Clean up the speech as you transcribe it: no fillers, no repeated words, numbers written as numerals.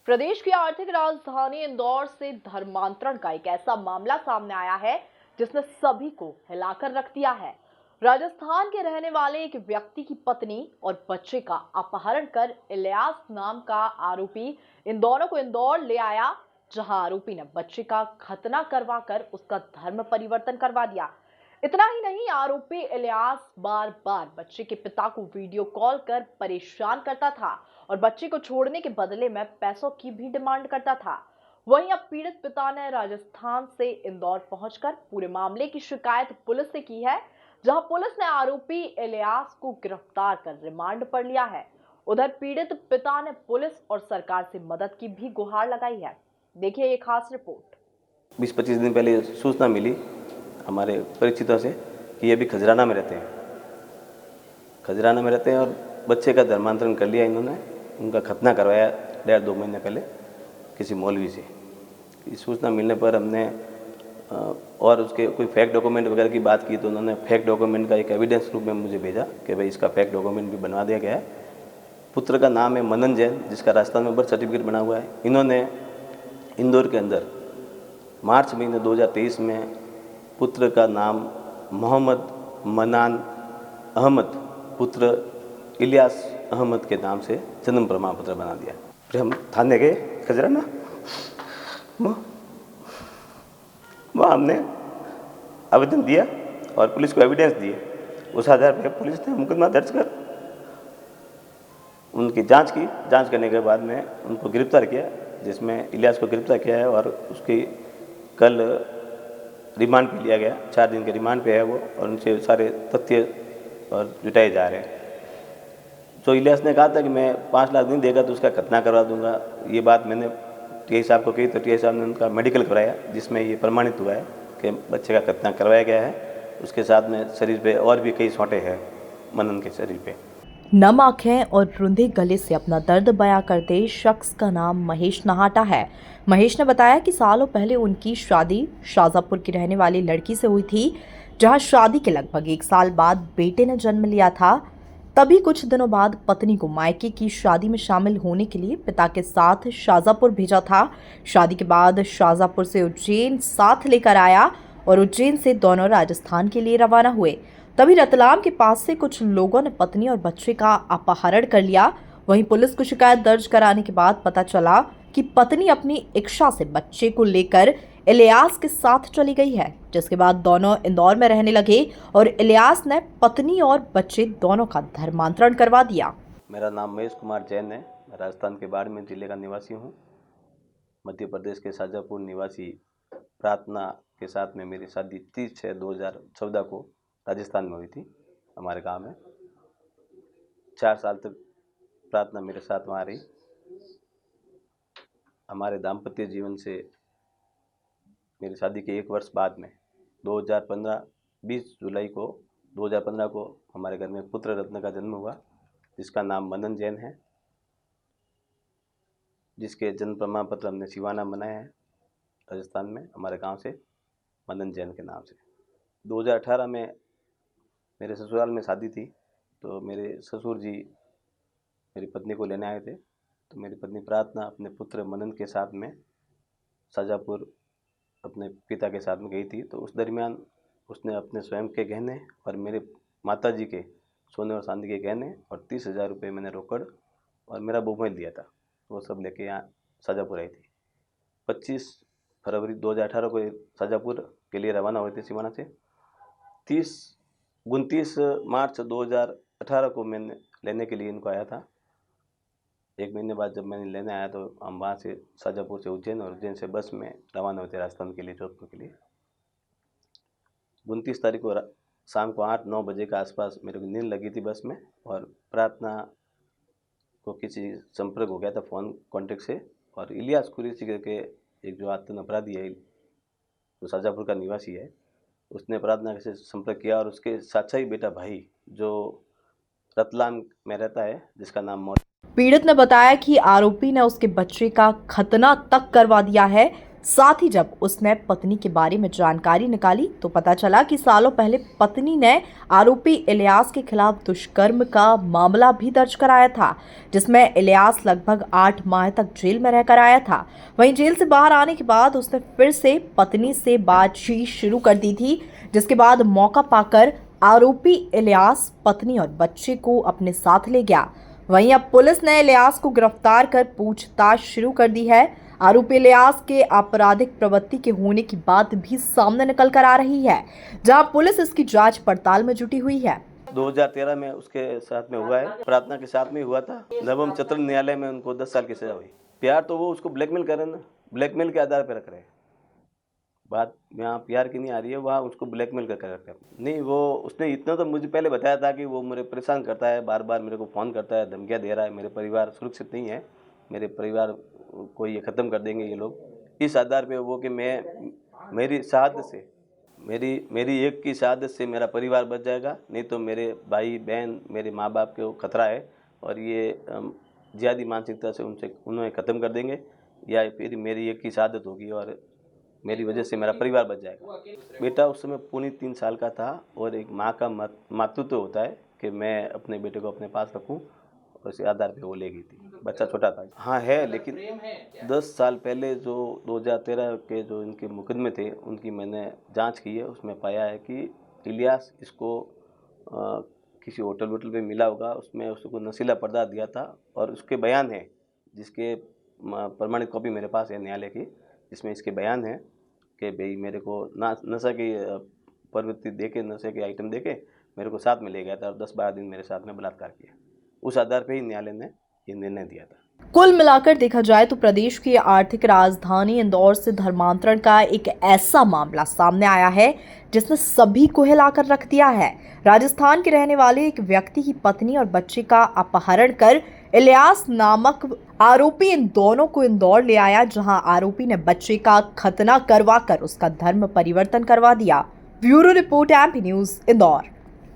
प्रदेश की आर्थिक राजधानी इंदौर से धर्मांतरण का एक ऐसा मामला सामने आया है जिसने सभी को हिलाकर रख दिया है। राजस्थान के रहने वाले एक व्यक्ति की पत्नी और बच्चे का अपहरण कर इलियास नाम का आरोपी इन दोनों को इंदौर ले आया, जहां आरोपी ने बच्चे का खतना करवाकर उसका धर्म परिवर्तन करवा दिया। इतना ही नहीं, आरोपी इलियास बार बार बच्चे के पिता को वीडियो कॉल कर परेशान करता था और बच्चे को छोड़ने के बदले में पैसों की भी डिमांड करता था। वहीं अब पीड़ित पिता ने राजस्थान से इंदौर पहुंचकर पूरे मामले की शिकायत पुलिस से की है, जहां पुलिस ने आरोपी इलियास को गिरफ्तार कर रिमांड पर लिया है। उधर पीड़ित पिता ने पुलिस और सरकार से मदद की भी गुहार लगाई है। देखिए ये खास रिपोर्ट। 20-25 दिन पहले सूचना मिली हमारे परिचितों से कि ये भी खजराना में रहते हैं। खजराना में रहते हैं और बच्चे का धर्मांतरण कर लिया इन्होंने। उनका खतना करवाया 1.5-2 महीने पहले किसी मौलवी से। इस सूचना मिलने पर हमने और उसके कोई फेक डॉक्यूमेंट वगैरह की बात की तो उन्होंने फेक डॉक्यूमेंट का एक एविडेंस रूप में मुझे भेजा कि भाई इसका फेक डॉक्यूमेंट भी बनवा दिया गया है। पुत्र का नाम है मनन जैन, जिसका राजस्थान में बर्थ सर्टिफिकेट बना हुआ है। इन्होंने इंदौर के अंदर मार्च महीने 2023 में पुत्र का नाम मोहम्मद मनान अहमद पुत्र इलियास अहमद के नाम से जन्म प्रमाण पत्र बना दिया। फिर हम थाने गए खजराना, वहाँ हमने आवेदन दिया और पुलिस को एविडेंस दिए। उस आधार पर पुलिस ने मुकदमा दर्ज कर उनकी जांच की। जांच करने के बाद में उनको गिरफ्तार किया, जिसमें इलियास को गिरफ्तार किया है और उसकी कल रिमांड पे लिया गया। 4 दिन के रिमांड पे है वो और उनसे सारे तथ्य और जुटाए जा रहे हैं। तो इलियास ने कहा था कि मैं 5 लाख नहीं देगा तो उसका खतना करवा दूंगा। ये बात मैंने टीआई साहब को कही तो टीआई साहब ने उनका मेडिकल कराया, जिसमें ये प्रमाणित हुआ है कि बच्चे का खतना करवाया गया है। उसके साथ में शरीर पे और भी कई सोंटे हैं मनन के शरीर पे। नम आंखें और रुंधे गले से अपना दर्द बयां करते शख्स का नाम महेश नहाटा है। महेश ने बताया कि सालों पहले उनकी शादी शाजापुर की रहने वाली लड़की से हुई थी, जहां शादी के लगभग 1 साल बाद बेटे ने जन्म लिया था। तभी कुछ दिनों बाद पत्नी को मायके की शादी में शामिल होने के लिए पिता के साथ शाजापुर भेजा था। शादी के बाद शाजापुर से उज्जैन साथ लेकर आया और उज्जैन से दोनों राजस्थान के लिए रवाना हुए। तभी रतलाम के पास से कुछ लोगों ने पत्नी और बच्चे का अपहरण कर लिया। वहीं पुलिस को शिकायत दर्ज कराने के बाद पता चला कि पत्नी अपनी इच्छा से बच्चे को लेकर इलियास के साथ चली गई है, जिसके बाद दोनों इंदौर में रहने लगे और इलियास ने पत्नी और बच्चे दोनों का धर्मांतरण करवा दिया। मेरा नाम महेश कुमार जैन है। मैं राजस्थान के बाड़मेर जिले का निवासी हूँ। मध्य प्रदेश के शाजापुर निवासी प्रार्थना के साथ में मेरी शादी 30/6/2014 को राजस्थान में हुई थी, हमारे गांव में। 4 साल तक प्रार्थना मेरे साथ वहाँ रही। हमारे दाम्पत्य जीवन से मेरी शादी के 1 वर्ष बाद में 2015 जुलाई को 2015 को हमारे घर में पुत्र रत्न का जन्म हुआ, जिसका नाम मनन जैन है, जिसके जन्म प्रमाण पत्र हमने सिवाना बनाया है राजस्थान में, हमारे गांव से, मनन जैन के नाम से। 2018 में मेरे ससुराल में शादी थी, तो मेरे ससुर जी मेरी पत्नी को लेने आए थे। तो मेरी पत्नी प्रार्थना अपने पुत्र मनन के साथ में शाजापुर अपने पिता के साथ में गई थी। तो उस दरमियान उसने अपने स्वयं के गहने और मेरे माताजी के सोने और चांदी के गहने और 30,000 रुपये मैंने रोकड़ और मेरा मोबाइल दिया था, वो सब लेके यहाँ शाजापुर आई थी। 25 फरवरी 2018 को शाजापुर के लिए रवाना हुए थे सिवाना से। 29 मार्च 2018 को मैंने लेने के लिए इनको आया था। 1 महीने बाद जब मैंने लेने आया तो हम वहाँ से शाजापुर से उज्जैन और उज्जैन से बस में रवाना होते राजस्थान के लिए, जोधपुर के लिए। 29 तारीख को शाम को 8-9 बजे के आसपास मेरे को नींद लगी थी बस में, और प्रार्थना को किसी संपर्क हो गया था फ़ोन कॉन्टेक्ट से, और इलियास कुरैशी करके एक जो आतंक अपराधी है, जो शाजापुर का निवासी है, उसने प्रार्थना से संपर्क किया और उसके साचा ही बेटा भाई जो रतलाम में रहता है, जिसका नाम पीड़ित ने बताया कि आरोपी ने उसके बच्चे का खतना तक करवा दिया है, साथ ही जब उसने पत्नी के बारे में जानकारी निकाली तो पता चला कि सालों पहले पत्नी ने आरोपी इलियास के खिलाफ दुष्कर्म का मामला भी दर्ज कराया था, जिसमें इलियास लगभग 8 माह तक जेल में रहकर आया था। वहीं जेल से बाहर आने के बाद उसने फिर से पत्नी से बातचीत शुरू कर दी थी, जिसके बाद मौका पाकर आरोपी इलियास पत्नी और बच्चे को अपने साथ ले गया। वहीं अब पुलिस ने इलियास को गिरफ्तार कर पूछताछ शुरू कर दी है। आरोपी इलियास के आपराधिक प्रवृत्ति के होने की बात भी सामने निकल कर आ रही है, जहां पुलिस इसकी जांच पड़ताल में जुटी हुई है। 2013 में उसके साथ में हुआ है, प्रार्थना के साथ में हुआ था। नवम चतुर्थ न्यायालय में उनको 10 साल की सजा हुई। प्यार तो वो उसको ब्लैकमेल कर रहे हैं ना, ब्लैकमेल के आधार पर रख रहे हैं। बात यहाँ प्यार की नहीं आ रही है, वहाँ उसको ब्लैकमेल करके रख रहे हैं। नहीं, वो उसने इतना तो मुझे पहले बताया था कि वो मुझे परेशान करता है, बार बार मेरे को फ़ोन करता है, धमकियाँ दे रहा है, मेरे परिवार सुरक्षित नहीं है, मेरे परिवार को ये ख़त्म कर देंगे ये लोग। इस आधार पे वो कि मेरी शहादत से मेरी एक की शहादत से मेरा परिवार बच जाएगा, नहीं तो मेरे भाई बहन मेरे माँ बाप को खतरा है और ये ज़्यादा मानसिकता से उन्हें ख़त्म कर देंगे, या फिर मेरी एक की शहादत होगी और मेरी वजह से मेरा परिवार बच जाएगा। बेटा उस समय पौने 3 साल का था और एक माँ का मातृत्व होता है कि मैं अपने बेटे को अपने पास रखूं, और इसी आधार पे वो ले गई थी। बच्चा छोटा था। हाँ है, लेकिन 10 साल पहले जो 2013 के जो इनके मुकदमे थे उनकी मैंने जांच की है, उसमें पाया है कि इलियास इसको किसी होटल पे मिला होगा, उसमें उसको नशीला पदार्थ दिया था और उसके बयान है, जिसके प्रमाणित कॉपी मेरे पास है न्यायालय की, जिसमें इसके बयान है कि भाई मेरे को नशा की प्रवृत्ति देके, नशे के आइटम देके मेरे को साथ में ले गया था और 10-12 दिन मेरे साथ में बलात्कार किया। उस आधार पे ही न्यायालय ने ये निर्णय दिया था। कुल मिलाकर देखा जाए तो प्रदेश की आर्थिक राजधानी इंदौर से धर्मांतरण का एक ऐसा मामला सामने आया है जिसने सभी को हिलाकर रख दिया है। राजस्थान के रहने वाले एक व्यक्ति की पत्नी और बच्चे का अपहरण कर इलियास नामक आरोपी इन दोनों को इंदौर ले आया, जहां आरोपी ने बच्चे का खतना करवाकर उसका धर्म परिवर्तन करवा दिया। Bureau report, MP news, Indore.